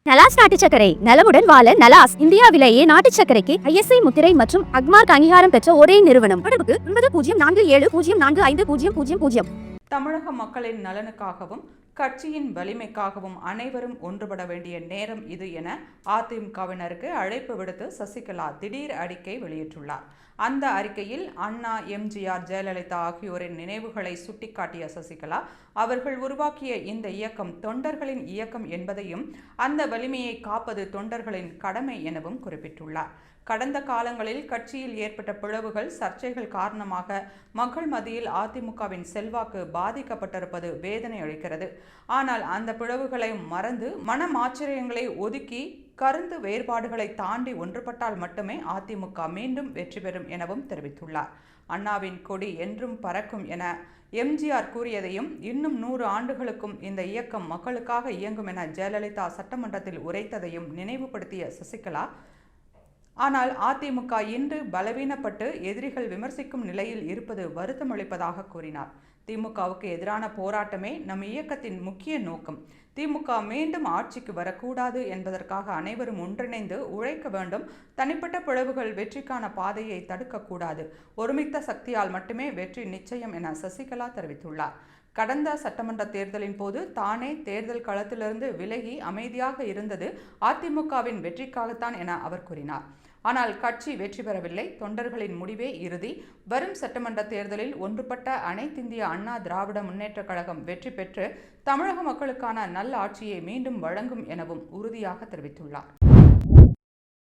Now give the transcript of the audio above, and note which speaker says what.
Speaker 1: நலாஸ் நாட்டு சர்க்கரை நலமுடன் வாழ நலாஸ் இந்தியாவிலேயே நாட்டு சர்க்கரைக்கு ISI முத்திரை மற்றும் அக்மார்க் அங்கீகாரம் பெற்ற ஒரே நிறுவனம். தொடர்புக்கு 9047045000.
Speaker 2: தமிழக மக்களின் நலனுக்காகவும் கட்சியின் வலிமைக்காகவும் அனைவரும் ஒன்றுபட வேண்டிய நேரம் இது என அதிமுகவினருக்கு அழைப்பு விடுத்து சசிகலா திடீர் அறிக்கை வெளியிட்டுள்ளார். அந்த அறிக்கையில் அண்ணா, எம்ஜிஆர், ஜெயலலிதா ஆகியோரின் நினைவுகளை சுட்டிக்காட்டிய சசிகலா, அவர்கள் உருவாக்கிய இந்த இயக்கம் தொண்டர்களின் இயக்கம் என்பதையும் அந்த வலிமையை காப்பது தொண்டர்களின் கடமை எனவும் குறிப்பிட்டுள்ளார். கடந்த காலங்களில் கட்சியில் ஏற்பட்ட பிளவுகள், சர்ச்சைகள் காரணமாக மக்கள் மத்தியில் அதிமுகவின் செல்வாக்கு பாதிக்கப்பட்டிருப்பது வேதனை அளிக்கிறது. ஆனால் அந்த பிளவுகளை மறந்து மனமாச்சரியங்களை ஒதுக்கி கருத்து வேறுபாடுகளை தாண்டி ஒன்றுபட்டால் மட்டுமே அதிமுக மீண்டும் வெற்றி பெறும் எனவும் தெரிவித்துள்ளார். அண்ணாவின் கொடி என்றும் பறக்கும் என எம்ஜிஆர் கூறியதையும், இன்னும் 100 ஆண்டுகளுக்கும் இந்த இயக்கம் மக்களுக்காக இயங்கும் என ஜெயலலிதா சட்டமன்றத்தில் உரைத்ததையும் நினைவுபடுத்திய சசிகலா, ஆனால் அதிமுக இன்று பலவீனப்பட்டு எதிரிகள் விமர்சிக்கும் நிலையில் இருப்பது வருத்தமளிப்பதாக கூறினார். திமுகவுக்கு எதிரான போராட்டமே நம் இயக்கத்தின் முக்கிய நோக்கம். திமுக மீண்டும் ஆட்சிக்கு வரக்கூடாது என்பதற்காக அனைவரும் ஒன்றிணைந்து உழைக்க வேண்டும். தனிப்பட்ட பிளவுகள் வெற்றிக்கான பாதையை தடுக்கக்கூடாது. ஒருமித்த சக்தியால் மட்டுமே வெற்றி நிச்சயம் என சசிகலா தெரிவித்துள்ளார். கடந்த சட்டமன்ற தேர்தலின் போது தானே தேர்தல் களத்திலிருந்து விலகி அமைதியாக இருந்தது அதிமுகவின் வெற்றிக்காகத்தான் என அவர் கூறினார். ஆனால் கட்சி வெற்றி பெறவில்லை. தொண்டர்களின் முடிவே இறுதி. வரும் சட்டமன்ற தேர்தலில் ஒன்றுபட்ட அனைத்திந்திய அண்ணா திராவிட முன்னேற்ற கழகம் வெற்றி பெற்று தமிழக மக்களுக்கான நல்ல ஆட்சியை மீண்டும் வழங்கும் எனவும் உறுதியாக தெரிவித்துள்ளார்.